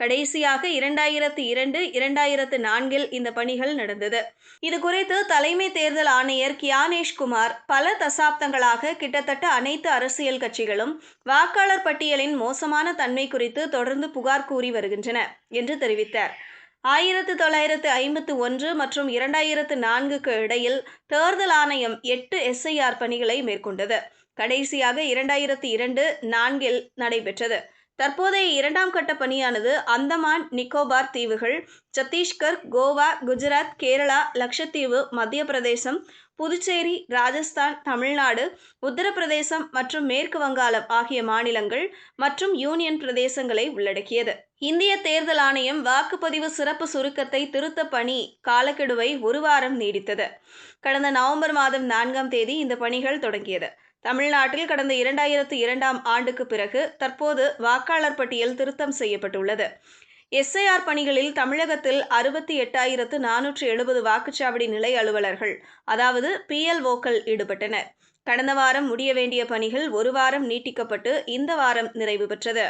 கடைசியாக 2002, 2004 இந்த பணிகள் நடந்தது. இது குறித்து தலைமை தேர்தல் ஆணையர் கியானேஷ் குமார், பல தசாப்தங்களாக கிட்டத்தட்ட அனைத்து அரசியல் கட்சிகளும் வாக்காளர் பட்டியலின் மோசமான தன்மை குறித்து தொடர்ந்து புகார் கூறி வருகின்றன என்று தெரிவித்தார். 1951 மற்றும் 2004க்கு இடையில் தேர்தல் ஆணையம் 8 SIR பணிகளை மேற்கொண்டது. கடைசியாக 2002, 4 நடைபெற்றது. தற்போதைய 2ஆம் கட்ட பணியானது அந்தமான் நிக்கோபார் தீவுகள், சத்தீஸ்கர், கோவா, குஜராத், கேரளா, லட்சத்தீவு, மத்திய பிரதேசம், புதுச்சேரி, ராஜஸ்தான், தமிழ்நாடு, உத்தரப்பிரதேசம் மற்றும் மேற்கு வங்காளம் ஆகிய மாநிலங்கள் மற்றும் யூனியன் பிரதேசங்களை உள்ளடக்கியது. இந்திய தேர்தல் ஆணையம் வாக்குப்பதிவு சிறப்பு சுருக்கத்தை திருத்த பணி காலக்கெடுவை 1 வாரம் நீடித்தது. கடந்த நவம்பர் மாதம் 4ஆம் தேதி இந்த பணிகள் தொடங்கியது. தமிழ்நாட்டில் கடந்த 2002ஆம் ஆண்டுக்கு பிறகு தற்போது வாக்காளர் பட்டியல் திருத்தம் செய்யப்பட்டுள்ளது. SIR பணிகளில் தமிழகத்தில் 68,470 வாக்குச்சாவடி நிலை அலுவலர்கள், அதாவது PLOக்கள் ஈடுபட்டனர். கடந்த வாரம் முடிய வேண்டிய பணிகள் 1 வாரம் நீட்டிக்கப்பட்டு இந்த வாரம் நிறைவு பெற்றது.